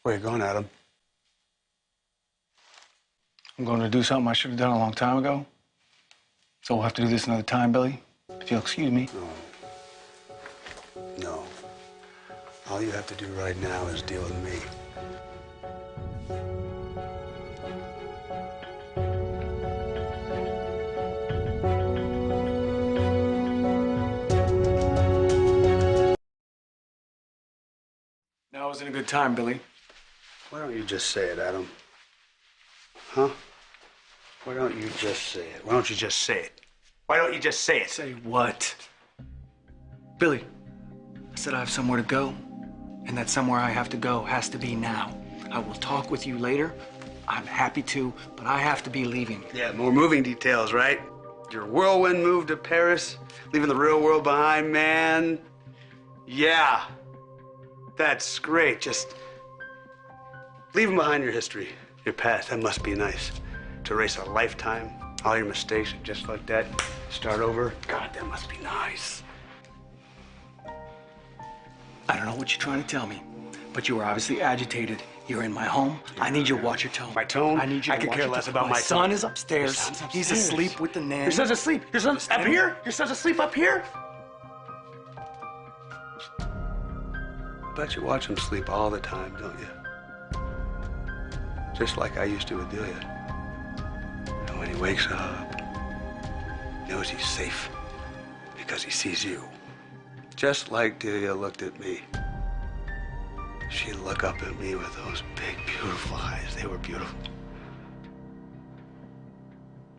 Where you going, Adam? I'm going to do something I should have done a long time ago. So we'll have to do this another time, Billy. If you'll excuse me. No. All you have to do right now is deal with me. Now isn't a good time, Billy. Why don't you just say it, Adam? Huh? Why don't you just say it? Why don't you just say it? Why don't you just say it? Say what? Billy, I said I have somewhere to go, and that somewhere I have to go has to be now. I will talk with you later. I'm happy to, but I have to be leaving. Yeah, more moving details, right? Your whirlwind move to Paris, leaving the real world behind, man. Yeah, that's great. Just leaving behind your history, your past. That must be nice. To erase a lifetime, all your mistakes, just like that. Start over. God, that must be nice. I don't know what you're trying to tell me, but you are obviously agitated. You're in my home. I need you to watch your tone. My tone? I need you to I could watch care your less tone. about my My son tone. is upstairs. Your son's He's upstairs. asleep with the nanny. Your son's asleep. Your son's up here? Your son's asleep up here? Bet you watch him sleep all the time, don't you? Just like I used to with Delia. And when he wakes up, he knows he's safe because he sees you. Just like Delia looked at me. She'd look up at me with those big, beautiful eyes. They were beautiful.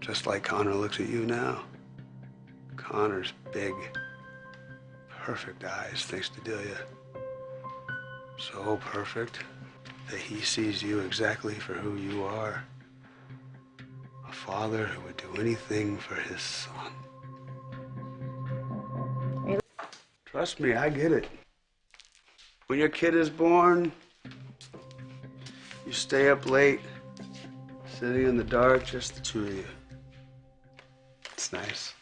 Just like Connor looks at you now. Connor's big, perfect eyes, thanks to Delia. So perfect that he sees you exactly for who you are. A father who would do anything for his son. Trust me, I get it. When your kid is born, you stay up late, sitting in the dark, just the two of you. It's nice.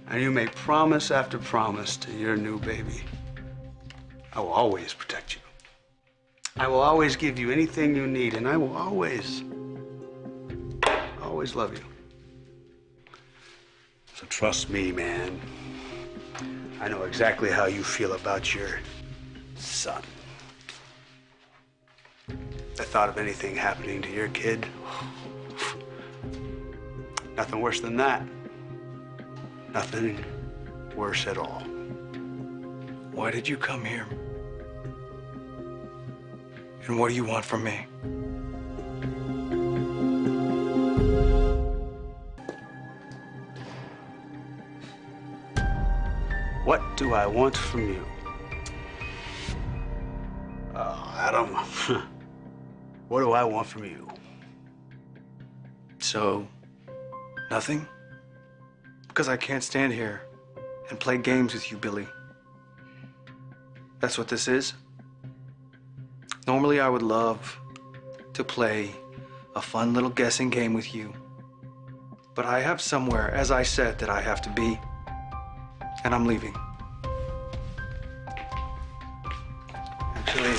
And you make promise after promise to your new baby. I will always protect you. I will always give you anything you need, and I will always love you. So trust me, man. I know exactly how you feel about your son. The thought of anything happening to your kid, nothing worse than that. Nothing worse at all. Why did you come here? And what do you want from me? What do I want from you? Oh, Adam. What do I want from you? So, nothing? Because I can't stand here and play games with you, Billy. That's what this is? Normally, I would love to play a fun little guessing game with you. But I have somewhere, as I said, that I have to be. And I'm leaving. Actually,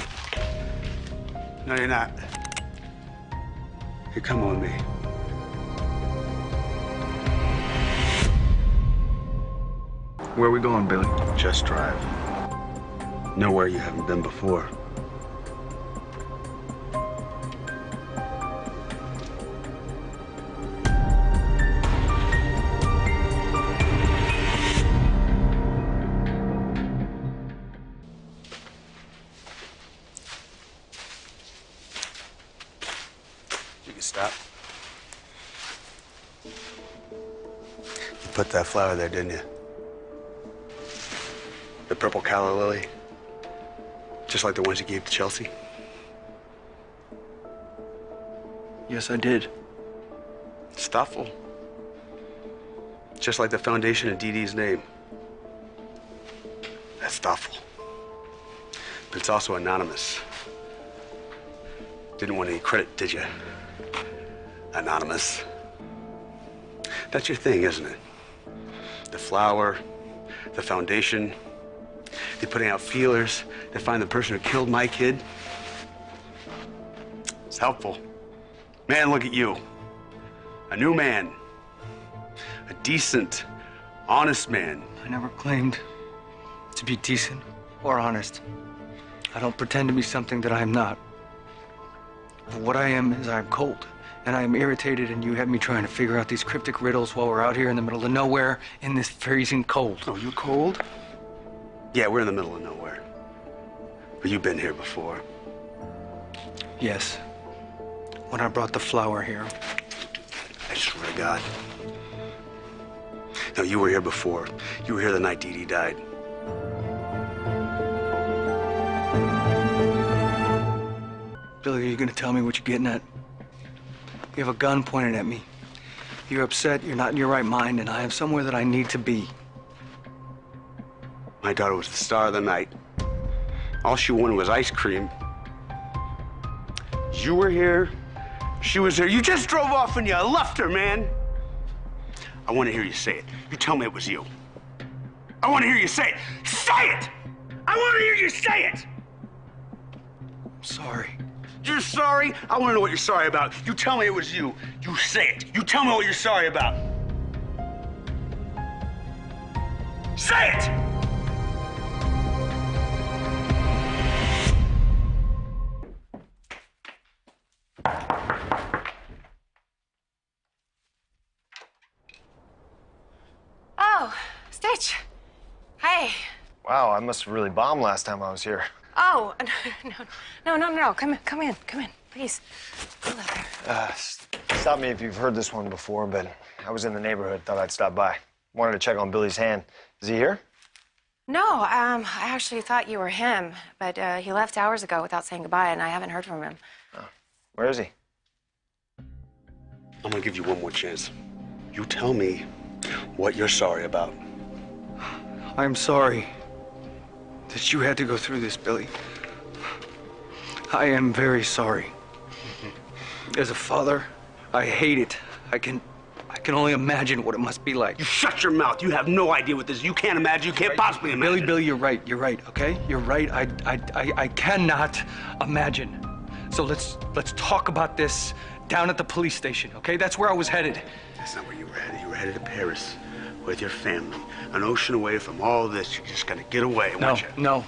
no, you're not. You're coming with me. Where are we going, Billy? Just drive. Nowhere you haven't been before. You can stop. You put that flower there, didn't you? The purple calla lily. Just like the ones you gave to Chelsea. Yes, I did. It's thoughtful. Just like the foundation in Dee Dee's name. That's thoughtful. But it's also anonymous. Didn't want any credit, did you? Anonymous. That's your thing, isn't it? The flower, the foundation. They're putting out feelers to find the person who killed my kid. It's helpful. Man, look at you. A new man. A decent, honest man. I never claimed to be decent or honest. I don't pretend to be something that I am not. But what I am is I am cold, and I am irritated, and you have me trying to figure out these cryptic riddles while we're out here in the middle of nowhere in this freezing cold. Oh, you cold? Yeah, we're in the middle of nowhere. But you've been here before. Yes. When I brought the flower here. I swear to God. No, you were here before. You were here the night Dee Dee died. Billy, are you gonna tell me what you're getting at? You have a gun pointed at me. You're upset, you're not in your right mind, and I am somewhere that I need to be. My daughter was the star of the night. All she wanted was ice cream. You were here. She was here. You just drove off and you left her, man. I want to hear you say it. You tell me it was you. I want to hear you say it. Say it! I want to hear you say it! I'm sorry. You're sorry? I want to know what you're sorry about. You tell me it was you. You say it. You tell me what you're sorry about. Say it! Oh, Stitch. Hey. Wow, I must have really bombed last time I was here. Oh, no. Come in, please. Go there. Stop me if you've heard this one before, but I was in the neighborhood, thought I'd stop by. Wanted to check on Billy's hand. Is he here? No, I actually thought you were him, but he left hours ago without saying goodbye, and I haven't heard from him. Oh. Where is he? I'm gonna give you one more chance. You tell me what you're sorry about. I'm sorry that you had to go through this, Billy. I am very sorry. As a father, I hate it. I can only imagine what it must be like. You shut your mouth. You have no idea what this is. You can't imagine. You can't possibly imagine. Billy, you're right. You're right, okay? You're right. I cannot imagine. So let's talk about this down at the police station, okay? That's where I was headed. That's not where you were headed. You were headed to Paris with your family. An ocean away from all this. You're just gonna get away, weren't you? No.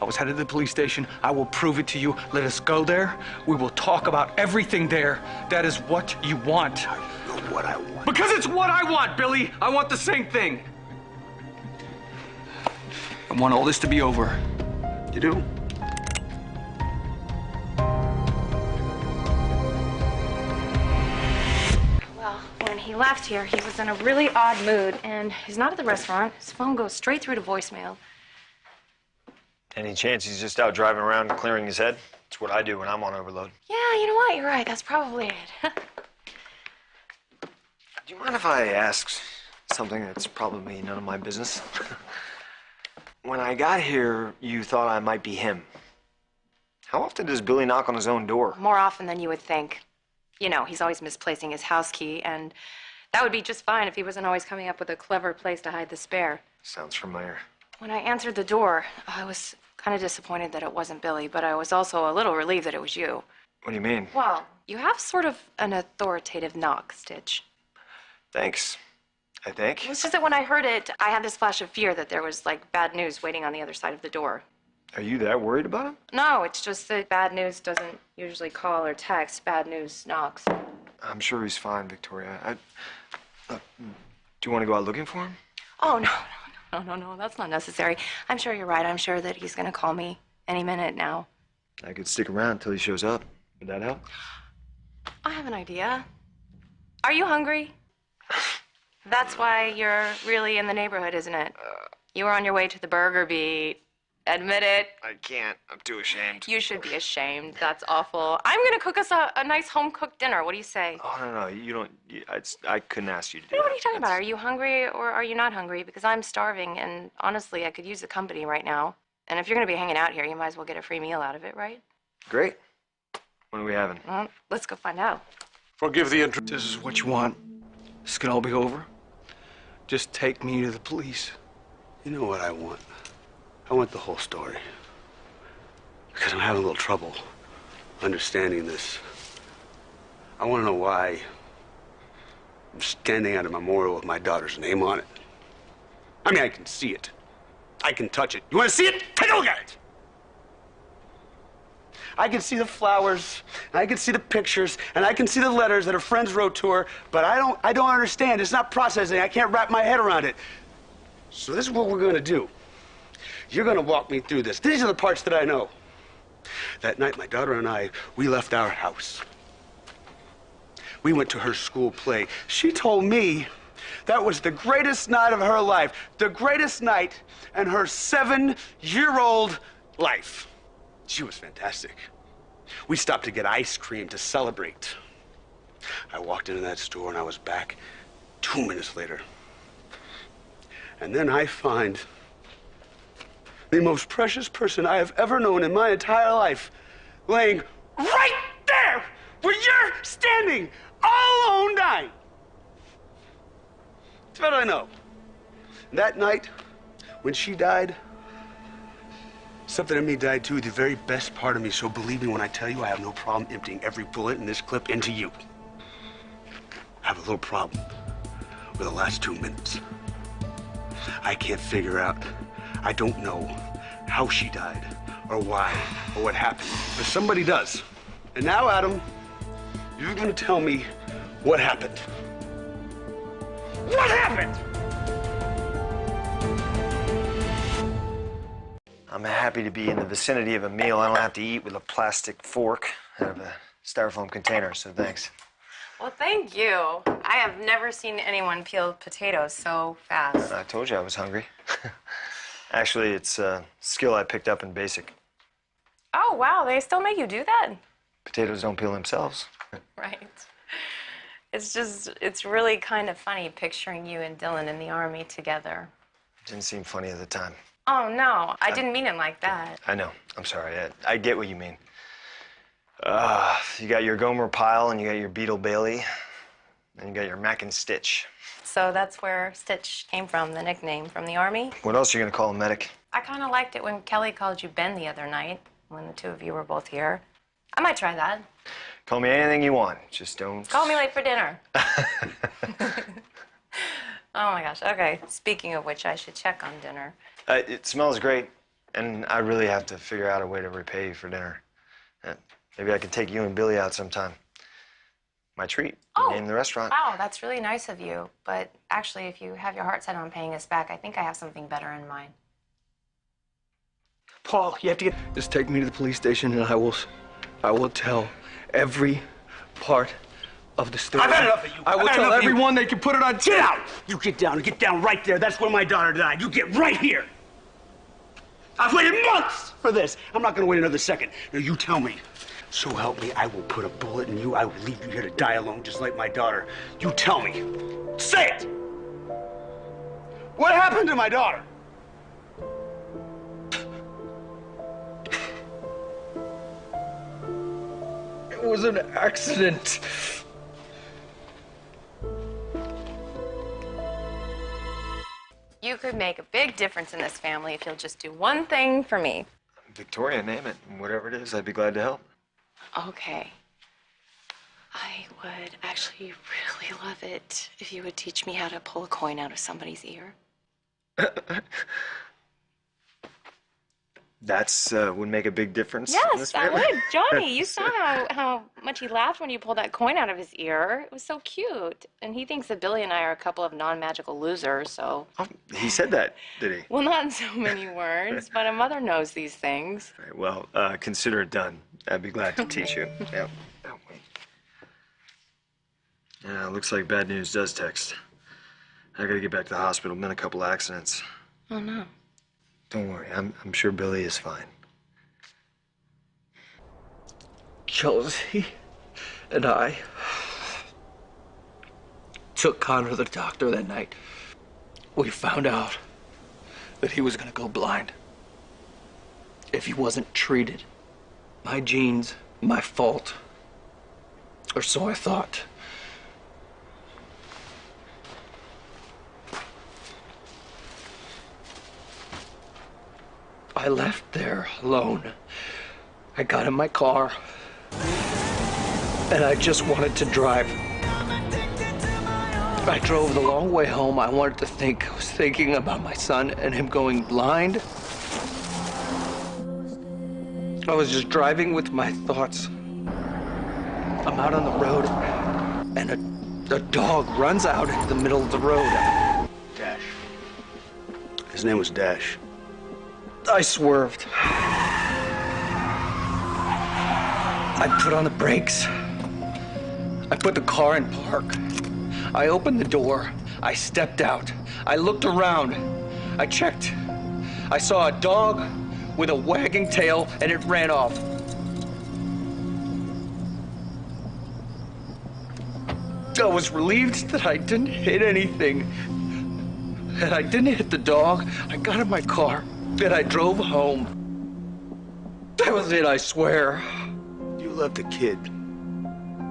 I was headed to the police station. I will prove it to you. Let us go there. We will talk about everything there. That is what you want. I know what I want. Because it's what I want, Billy. I want the same thing. I want all this to be over. You do? Well, when he left here, he was in a really odd mood, and he's not at the restaurant. His phone goes straight through to voicemail. Any chance he's just out driving around clearing his head? It's what I do when I'm on overload. Yeah, you know what? You're right. That's probably it. Do you mind if I ask something that's probably none of my business? When I got here, you thought I might be him. How often does Billy knock on his own door? More often than you would think. You know, he's always misplacing his house key, and that would be just fine if he wasn't always coming up with a clever place to hide the spare. Sounds familiar. When I answered the door, I was kind of disappointed that it wasn't Billy, but I was also a little relieved that it was you. What do you mean? Well, you have sort of an authoritative knock, Stitch. Thanks, I think. It's just that when I heard it, I had this flash of fear that there was, like, bad news waiting on the other side of the door. Are you that worried about him? No, it's just that bad news doesn't usually call or text. Bad news knocks. I'm sure he's fine, Victoria. Do you want to go out looking for him? Oh, no. That's not necessary. I'm sure you're right. I'm sure that he's going to call me any minute now. I could stick around until he shows up. Would that help? I have an idea. Are you hungry? That's why you're really in the neighborhood, isn't it? You were on your way to the burger beat. Admit it. I can't. I'm too ashamed. You should be ashamed. That's awful. I'm going to cook us a nice home-cooked dinner. What do you say? Oh, no. You don't... I couldn't ask you to do What that. are you talking about? Are you hungry or are you not hungry? Because I'm starving, and honestly, I could use the company right now. And if you're going to be hanging out here, you might as well get a free meal out of it, right? Great. When are we having? Well, let's go find out. Forgive the intro. This is what you want. This can all be over. Just take me to the police. You know what I want? I want the whole story. Because I'm having a little trouble understanding this. I want to know why I'm standing at a memorial with my daughter's name on it. I mean, I can see it. I can touch it. You want to see it? Take a look at it. I can see the flowers, and I can see the pictures, and I can see the letters that her friends wrote to her, but I don't understand. It's not processing. I can't wrap my head around it. So this is what we're going to do. You're going to walk me through this. These are the parts that I know. That night, my daughter and I, we left our house. We went to her school play. She told me that was the greatest night of her life, the greatest night in her 7-year-old life. She was fantastic. We stopped to get ice cream to celebrate. I walked into that store and I was back 2 minutes later. And then I find the most precious person I have ever known in my entire life laying right there where you're standing, all alone dying. That's what I know. That night, when she died, something in me died too, the very best part of me. So believe me when I tell you I have no problem emptying every bullet in this clip into you. I have a little problem with the last 2 minutes. I can't figure out, I don't know how she died or why or what happened, but somebody does. And now, Adam, you're gonna tell me what happened. What happened? I'm happy to be in the vicinity of a meal I don't have to eat with a plastic fork out of a styrofoam container, so thanks. Well, thank you. I have never seen anyone peel potatoes so fast. I told you I was hungry. Actually, it's a skill I picked up in basic. Oh, wow, they still make you do that? Potatoes don't peel themselves. Right. It's really kind of funny picturing you and Dylan in the Army together. Didn't seem funny at the time. Oh, no, I didn't mean it like that. I know. I'm sorry. I get what you mean. You got your Gomer Pyle and you got your Beetle Bailey, and you got your Mac and Stitch. So that's where Stitch came from, the nickname from the Army? What else are you gonna call a medic? I kind of liked it when Kelly called you Ben the other night, when the two of you were both here. I might try that. Call me anything you want. Just don't... Call me late for dinner. Oh my gosh, okay. Speaking of which, I should check on dinner. It smells great, and I really have to figure out a way to repay you for dinner. Maybe I could take you and Billy out sometime. My treat. Oh, Name the restaurant. Wow, that's really nice of you. But actually, if you have your heart set on paying us back, I think I have something better in mind. Paul, you have to get... Just take me to the police station and I will tell every part of the story. I've had enough of you. I will tell everyone they can put it on... Get out! You get down right there. That's where my daughter died. You get right here. I've waited months for this. I'm not gonna wait another second. Now you tell me. So help me, I will put a bullet in you. I will leave you here to die alone, just like my daughter. You tell me. Say it! What happened to my daughter? It was an accident. You could make a big difference in this family if you'll just do one thing for me. Victoria, name it. Whatever it is, I'd be glad to help. Okay. I would actually really love it if you would teach me how to pull a coin out of somebody's ear. That's would make a big difference in Yes, this that family? would. Johnny, you saw how much he laughed when you pulled that coin out of his ear. It was so cute. And he thinks that Billy and I are a couple of non-magical losers, so... Oh, he said that, did he? Well, not in so many words, but a mother knows these things. All right, well, consider it done. I'd be glad to teach you. Yeah. Oh, wait. Yeah, looks like bad news does text. I gotta get back to the hospital. Been a couple accidents. Oh, no. Don't worry, I'm sure Billy is fine. Chelsea and I took Connor to the doctor that night. We found out that he was gonna go blind if he wasn't treated. My genes, my fault. Or so I thought. I left there alone. I got in my car. and I just wanted to drive. I drove the long way home. I wanted to think. I was thinking about my son and him going blind. I was just driving with my thoughts. I'm out on the road, and a dog runs out into the middle of the road. Dash. His name was Dash. I swerved. I put on the brakes. I put the car in park. I opened the door. I stepped out. I looked around. I checked. I saw a dog with a wagging tail, and it ran off. I was relieved that I didn't hit anything. That I didn't hit the dog. I got in my car, and I drove home. That was it, I swear. You left a kid.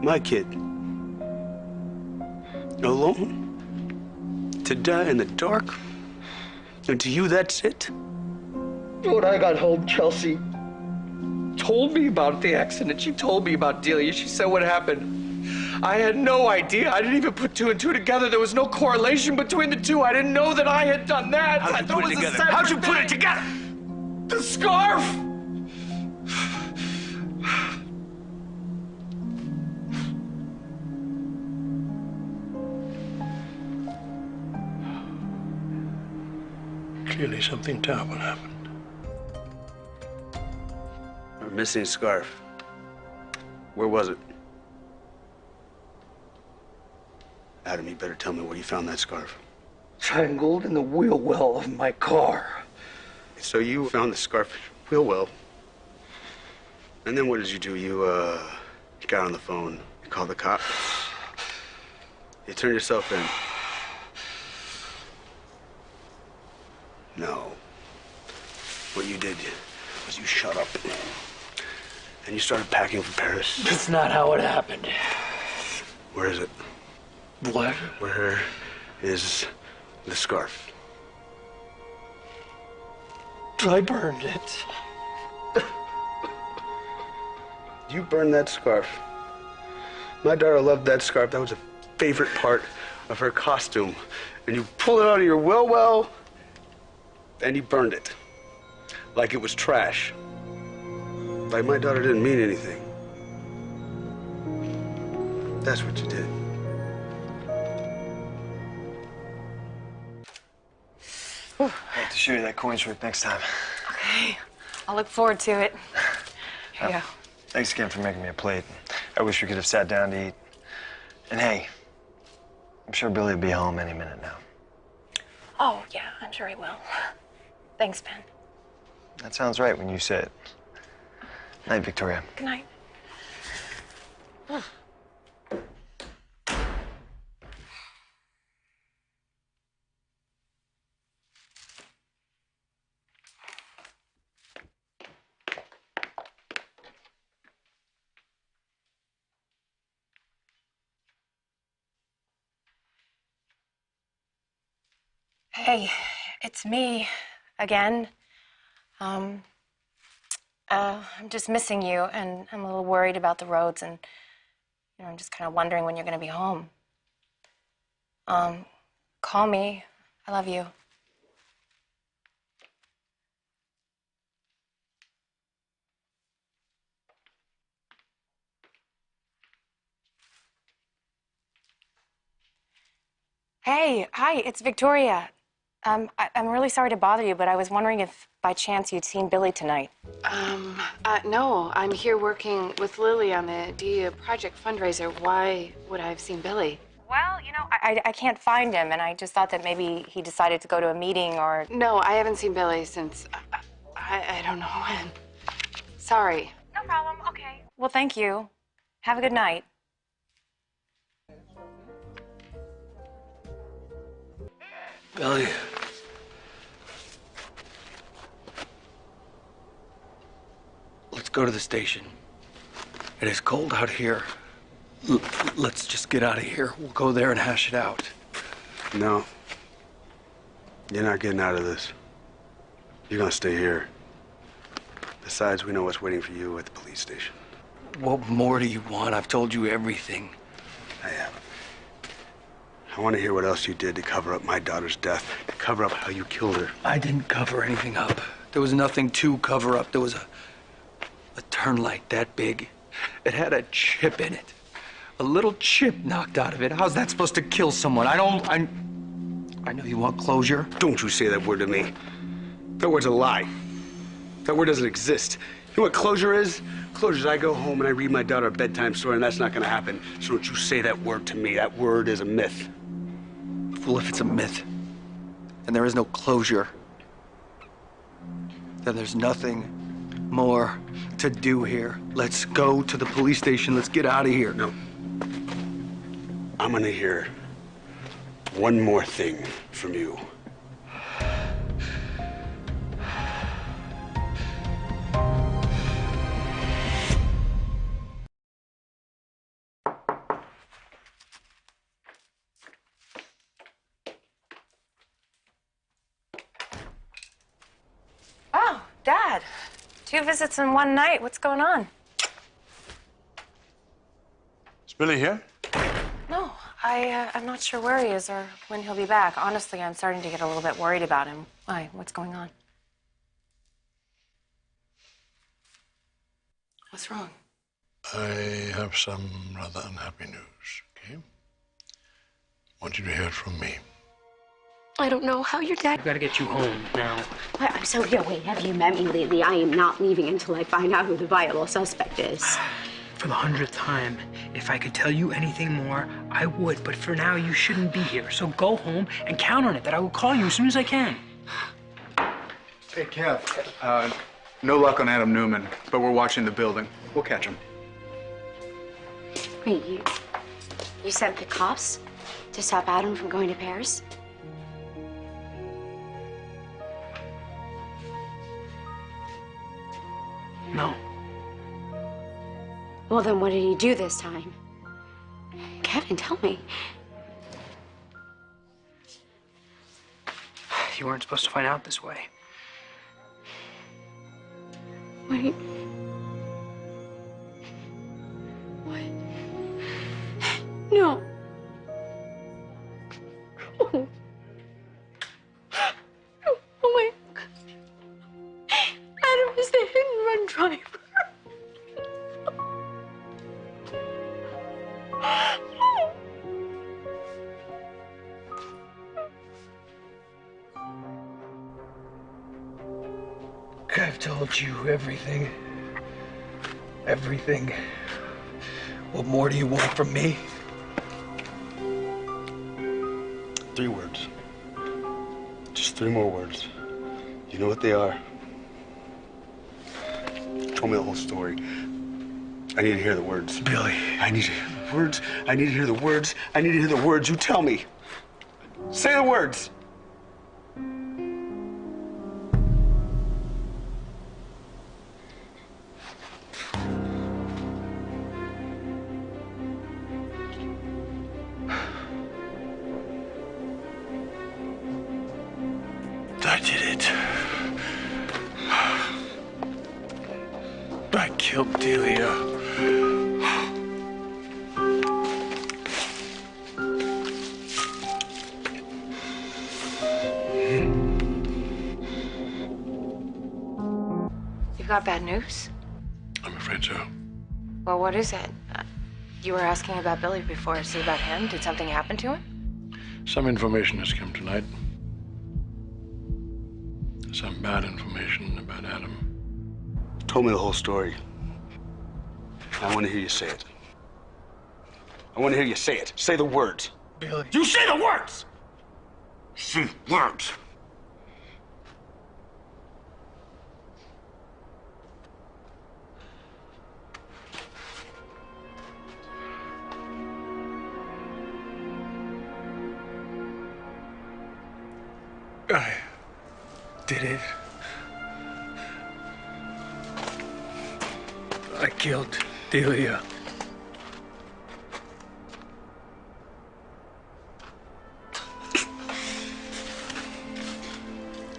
My kid. Alone? To die in the dark? And to you, that's it? When I got home, Chelsea told me about the accident. She told me about Delia. She said what happened. I had no idea. I didn't even put two and two together. There was no correlation between the two. I didn't know that I had done that. How'd you put it together? How'd you put it together? The scarf! Clearly something terrible happened. A missing scarf. Where was it? Adam, you better tell me where you found that scarf. Tangled in the wheel well of my car. So you found the scarf wheel well. And then what did you do? You got on the phone, you called the cops. You turned yourself in. No. What you did was you shut up. And you started packing for Paris. That's not how it happened. Where is it? What? Where is the scarf? I burned it. You burned that scarf. My daughter loved that scarf. That was a favorite part of her costume. And you pulled it out of your well, and you burned it. Like it was trash. Like my daughter didn't mean anything. That's what you did. I'll have to show you that coin trick next time. Okay. I'll look forward to it. Here you go. Thanks again for making me a plate. I wish we could have sat down to eat. And hey, I'm sure Billy will be home any minute now. Oh, yeah, I'm sure he will. Thanks, Ben. That sounds right when you say it. Night, Victoria. Good night. Hey, it's me again. I'm just missing you, and I'm a little worried about the roads, and I'm just kind of wondering when you're going to be home. Call me. I love you. Hey, hi, it's Victoria. I'm really sorry to bother you, but I was wondering if by chance you'd seen Billy tonight. No, I'm here working with Lily on the DEA project fundraiser. Why would I have seen Billy? Well, I can't find him, and I just thought that maybe he decided to go to a meeting or... No, I haven't seen Billy since, I don't know when. Sorry. No problem, okay. Well, thank you. Have a good night. Billy. Let's go to the station. It is cold out here. Let's just get out of here. We'll go there and hash it out. No. You're not getting out of this. You're gonna stay here. Besides, we know what's waiting for you at the police station. What more do you want? I've told you everything. I have. I want to hear what else you did to cover up my daughter's death, to cover up how you killed her. I didn't cover anything up. There was nothing to cover up. There was a turn light that big. It had a chip in it. A little chip knocked out of it. How's that supposed to kill someone? I know you want closure. Don't you say that word to me. That word's a lie. That word doesn't exist. You know what closure is? Closure is I go home and I read my daughter a bedtime story, and that's not gonna happen. So don't you say that word to me. That word is a myth. Well, if it's a myth, and there is no closure, then there's nothing more to do here. Let's go to the police station. Let's get out of here. No. I'm gonna hear one more thing from you. Oh, Dad. 2 visits in one night. What's going on? Is Billy here? No, I'm not sure where he is or when he'll be back. Honestly, I'm starting to get a little bit worried about him. Why? What's going on? What's wrong? I have some rather unhappy news, okay? I want you to hear it from me. I don't know how your dad. I've got to get you home now. I'm so here. Wait, have you met me lately? I am not leaving until I find out who the viable suspect is. For the 100th time, if I could tell you anything more, I would. But for now, you shouldn't be here. So go home and count on it that I will call you as soon as I can. Hey, Kev. No luck on Adam Newman, but we're watching the building. We'll catch him. Wait, you sent the cops to stop Adam from going to Paris? No. Well, then what did he do this time? Kevin, tell me. You weren't supposed to find out this way. Wait. What? No. Oh. Oh my God. Adam is the hit-and-run driver. I've told you everything. Everything. What more do you want from me? 3 words. Just 3 more words. You know what they are. Tell me the whole story. I need to hear the words. Billy. I need to hear the words. I need to hear the words. I need to hear the words. You tell me. Say the words. I did it. I killed Delia. You got bad news? I'm afraid so. Well, what is it? You were asking about Billy before. Is it about him? Did something happen to him? Some information has come tonight. Some bad information about Adam. Told me the whole story. I want to hear you say it. I want to hear you say it. Say the words. Billy. You say the words! Say words. I did it. I killed Delia.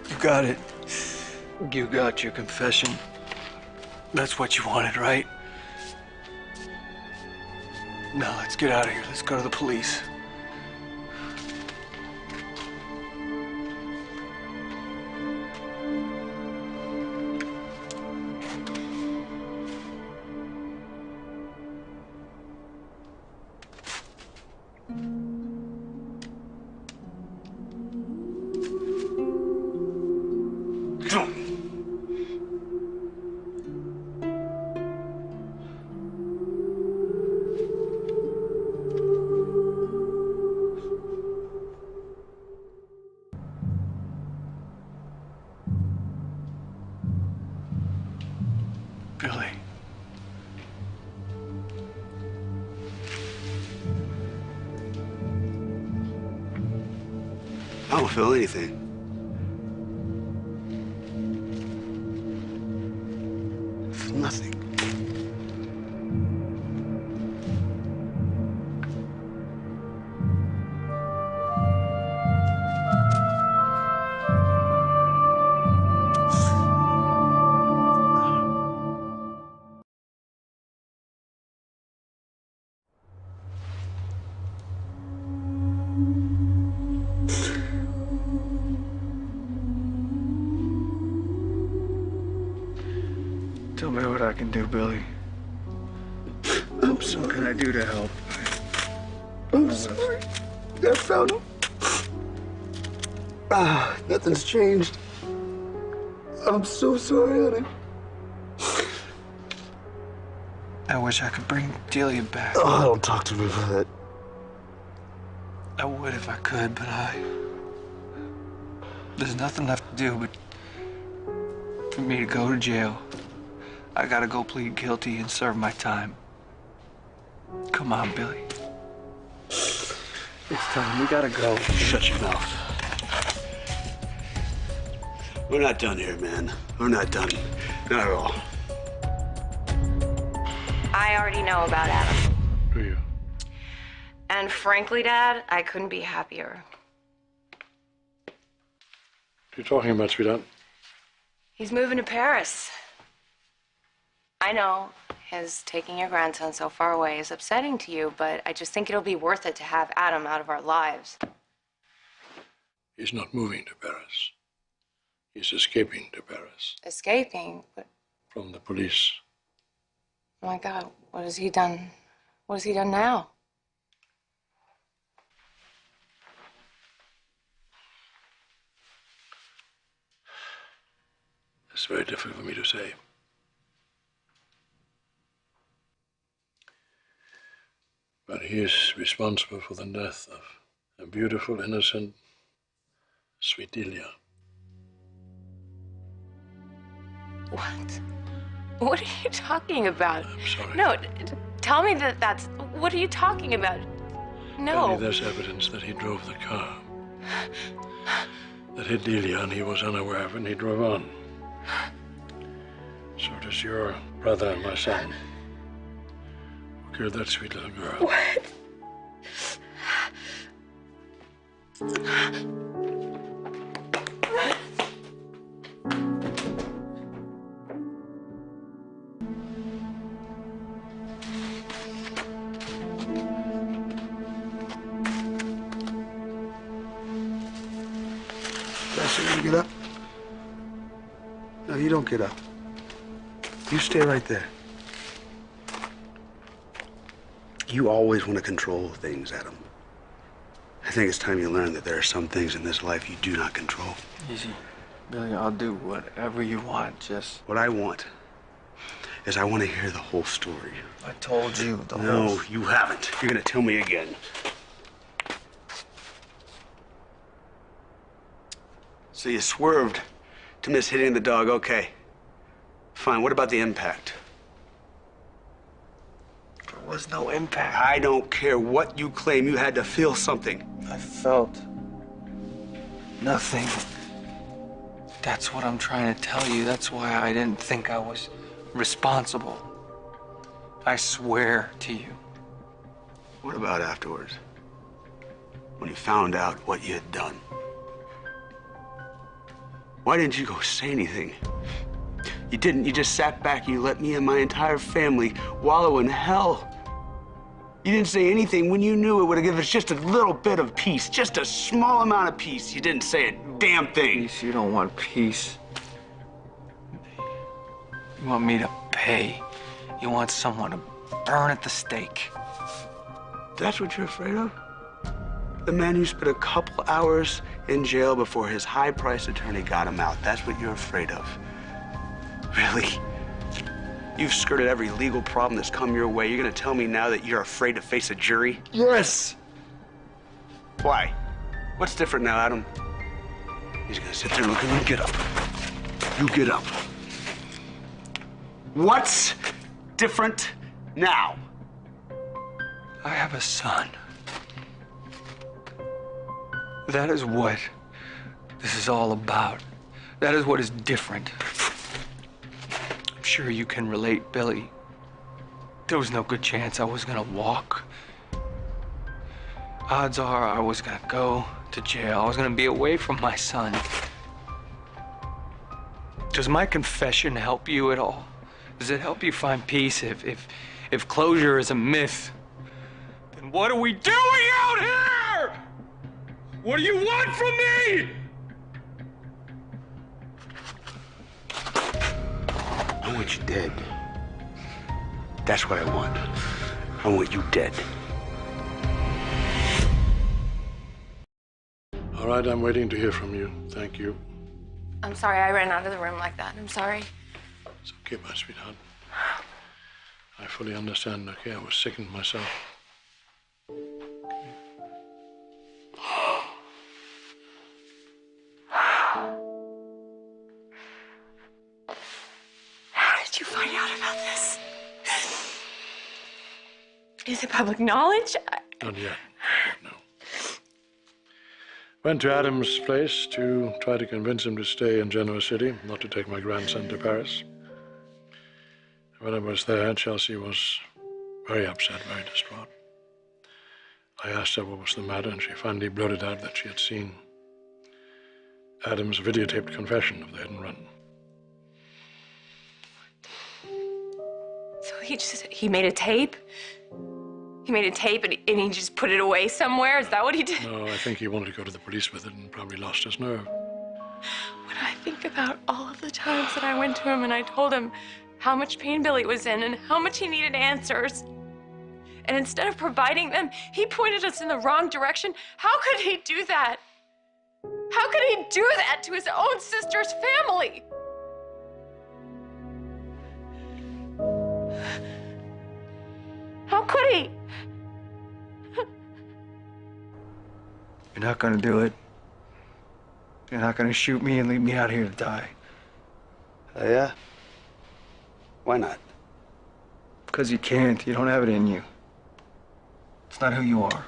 You got it. You got your confession. That's what you wanted, right? No, let's get out of here. Let's go to the police. Billy. I don't feel anything. I feel nothing. Tell me what I can do, Billy. What can I do to help? I'm sorry. I found him. Nothing's changed. I'm so sorry, honey. I wish I could bring Delia back. Oh, don't talk to me about that. I would if I could, but there's nothing left to do but for me to go to jail. I gotta go plead guilty and serve my time. Come on, Billy. It's time. We gotta go. Shut your mouth. We're not done here, man. We're not done. Not at all. I already know about Adam. Do you? And frankly, Dad, I couldn't be happier. What are you talking about, sweetheart? He's moving to Paris. I know his taking your grandson so far away is upsetting to you, but I just think it'll be worth it to have Adam out of our lives. He's not moving to Paris. He's escaping to Paris. Escaping? But, From the police. oh my God, what has he done? What has he done now? It's very difficult for me to say. But he is responsible for the death of a beautiful, innocent, sweet Delia. What? What are you talking about? I'm sorry. No, tell me that's... What are you talking about? No. Only there's evidence that he drove the car. That hit Delia and he was unaware of it and he drove on. So does your brother and my son. Who killed that sweet little girl. What? You get up? No, you don't get up. You stay right there. You always want to control things, Adam. I think it's time you learn that there are some things in this life you do not control. Easy. Billy, I'll do whatever you want, just... What I want is I want to hear the whole story. I told you the whole... No, you haven't. You're going to tell me again. So you swerved to miss hitting the dog, okay. Fine, what about the impact? There was no impact. I don't care what you claim, you had to feel something. I felt nothing. That's what I'm trying to tell you. That's why I didn't think I was responsible. I swear to you. What about afterwards? When you found out what you had done? Why didn't you go say anything? You didn't. You just sat back and you let me and my entire family wallow in hell. You didn't say anything when you knew it would have given us just a little bit of peace, just a small amount of peace. You didn't say a damn thing. Peace? You don't want peace. You want me to pay. You want someone to burn at the stake. That's what you're afraid of? The man who spent a couple hours in jail before his high-priced attorney got him out. That's what you're afraid of. Really? You've skirted every legal problem that's come your way. You're gonna tell me now that you're afraid to face a jury? Yes. Why? What's different now, Adam? He's gonna sit there looking. You get up. You get up. What's different now? I have a son. That is what this is all about. That is what is different. I'm sure you can relate, Billy. There was no good chance I was gonna walk. Odds are I was gonna go to jail. I was gonna be away from my son. Does my confession help you at all? Does it help you find peace? If closure is a myth, then what are we doing out here? What do you want from me? I want you dead. That's what I want. I want you dead. All right, I'm waiting to hear from you. Thank you. I'm sorry I ran out of the room like that. I'm sorry. It's okay, my sweetheart. I fully understand, okay? I was sickened myself. How did you find out about this? Is it public knowledge? Not yet. No. Went to Adam's place to try to convince him to stay in Genoa City, not to take my grandson to Paris. When I was there, Chelsea was very upset, very distraught. I asked her what was the matter, and she finally blurted out that she had seen Adam's videotaped confession of the hit and run. So he made a tape? He made a tape and he just put it away somewhere? Is that what he did? No, I think he wanted to go to the police with it and probably lost his nerve. When I think about all of the times that I went to him and I told him how much pain Billy was in and how much he needed answers, and instead of providing them, he pointed us in the wrong direction. How could he do that? How could he do that to his own sister's family? How could he? You're not gonna do it. You're not gonna shoot me and leave me out here to die. Oh, yeah? Why not? Because you can't. You don't have it in you. It's not who you are.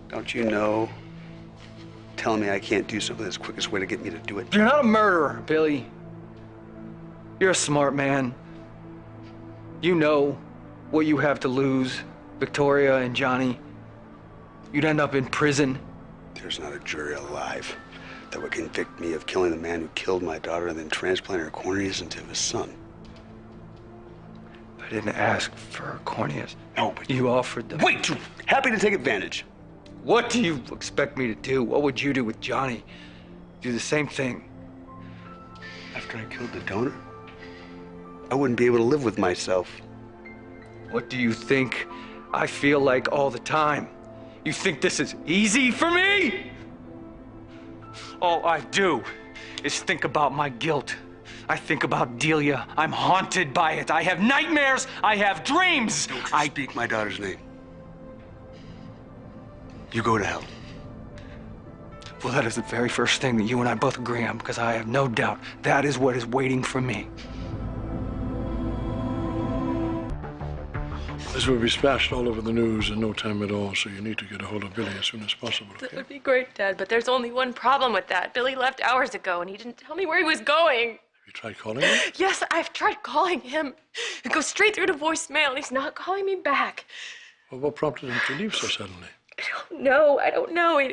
Don't you know? Telling me I can't do something is the quickest way to get me to do it. You're not a murderer, Billy. You're a smart man. You know what you have to lose, Victoria and Johnny. You'd end up in prison. There's not a jury alive that would convict me of killing the man who killed my daughter and then transplanted her corneas into his son. I didn't ask for corneas. No, but you offered them. Way too happy to take advantage. What do you expect me to do? What would you do with Johnny? Do the same thing. After I killed the donor, I wouldn't be able to live with myself. What do you think I feel like all the time? You think this is easy for me? All I do is think about my guilt. I think about Delia. I'm haunted by it. I have nightmares. I have dreams. Don't speak my daughter's name. You go to hell. Well, that is the very first thing that you and I both agree on, because I have no doubt that is what is waiting for me. This will be splashed all over the news in no time at all, so you need to get a hold of Billy as soon as possible, okay? That would be great, Dad, but there's only one problem with that. Billy left hours ago and he didn't tell me where he was going. Have you tried calling him? Yes, I've tried calling him. It goes straight through to voicemail and he's not calling me back. Well, what prompted him to leave so suddenly? I don't know.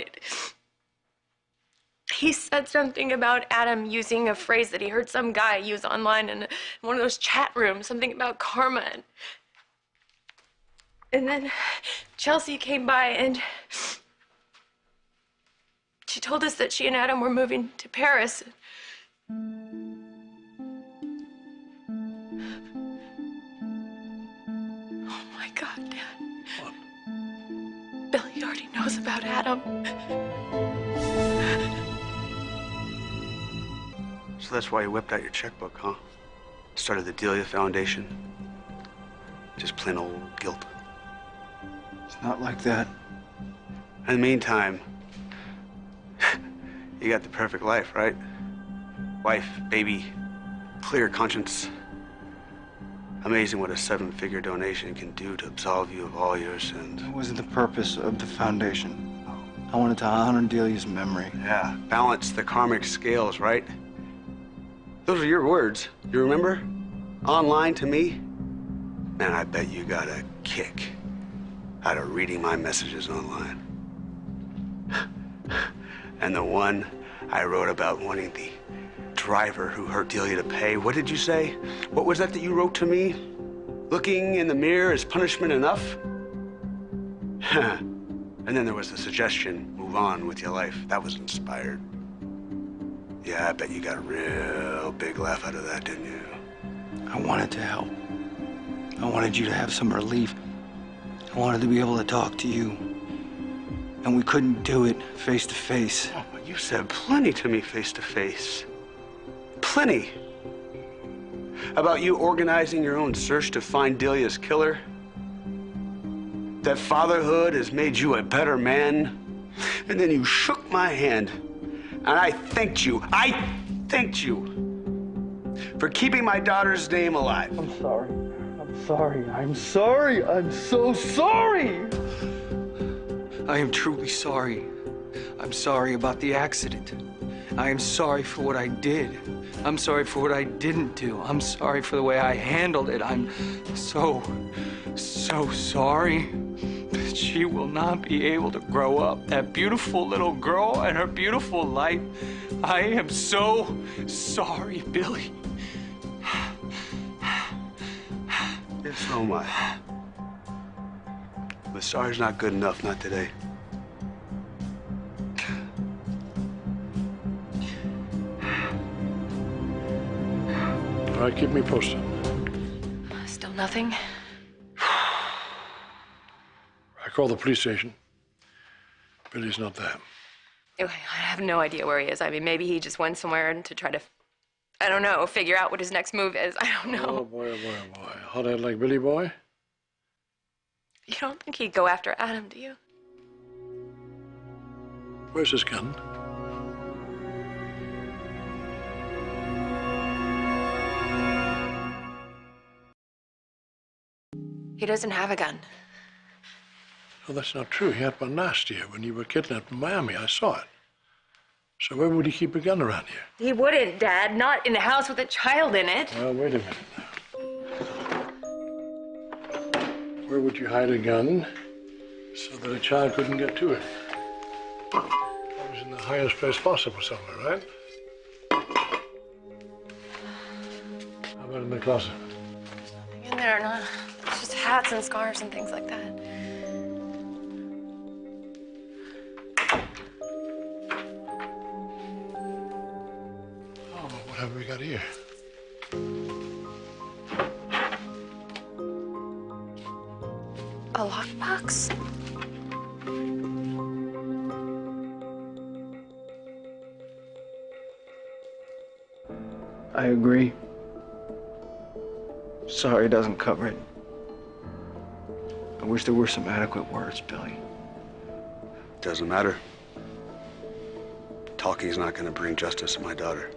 He said something about Adam using a phrase that he heard some guy use online in one of those chat rooms, something about karma. And then Chelsea came by and she told us that she and Adam were moving to Paris. Oh my God, Dad. What? Billy already knows about Adam. So that's why you whipped out your checkbook, huh? Started the Delia Foundation. Just plain old guilt. It's not like that. In the meantime, you got the perfect life, right? Wife, baby, clear conscience. Amazing what a 7-figure donation can do to absolve you of all your sins. That wasn't the purpose of the foundation. I wanted to honor Delia's memory. Yeah, balance the karmic scales, right? Those are your words. You remember? Online to me? Man, I bet you got a kick out of reading my messages online. And the one I wrote about wanting the driver who hurt Delia to pay. What did you say? What was that you wrote to me? Looking in the mirror is punishment enough? And then there was the suggestion, move on with your life. That was inspired. Yeah, I bet you got a real big laugh out of that, didn't you? I wanted to help. I wanted you to have some relief. I wanted to be able to talk to you. And we couldn't do it face to face. Oh, but you said plenty to me face to face. Plenty. About you organizing your own search to find Delia's killer. That fatherhood has made you a better man. And then you shook my hand. And I thanked you. I thanked you for keeping my daughter's name alive. I'm sorry. I'm sorry. I'm sorry. I'm so sorry. I am truly sorry. I'm sorry about the accident. I am sorry for what I did. I'm sorry for what I didn't do. I'm sorry for the way I handled it. I'm so sorry. She will not be able to grow up. That beautiful little girl and her beautiful life. I am so sorry, Billy. Yes, so am I. But sorry's not good enough, not today. All right, keep me posted. Still nothing? I called the police station. Billy's not there. I have no idea where he is. I mean, maybe he just went somewhere to try to, I don't know, figure out what his next move is. I don't know. Oh, boy, oh, boy, oh, boy. Hothead like Billy Boy? You don't think he'd go after Adam, do you? Where's his gun? He doesn't have a gun. Oh, that's not true. He had one last year when you were kidnapped in Miami. I saw it. So where would he keep a gun around here? He wouldn't, Dad. Not in a house with a child in it. Well, wait a minute now. Where would you hide a gun so that a child couldn't get to it? It was in the highest place possible somewhere, right? How about in the closet? There's nothing in there, no. It's just hats and scarves and things like that. Oh, what have we got here? A lockbox? I agree. Sorry doesn't cover it. I wish there were some adequate words, Billy. Doesn't matter. Talking's not going to bring justice to my daughter.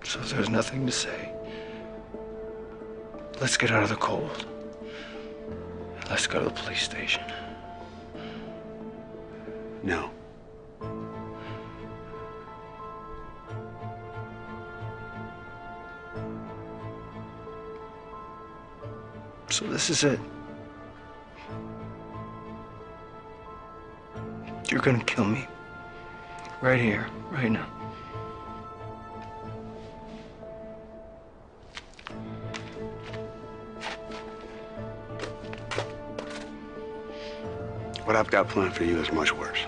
So if there's nothing to say, let's get out of the cold. And let's go to the police station. No. So this is it. You're gonna kill me. Right here, right now. What I've got planned for you is much worse.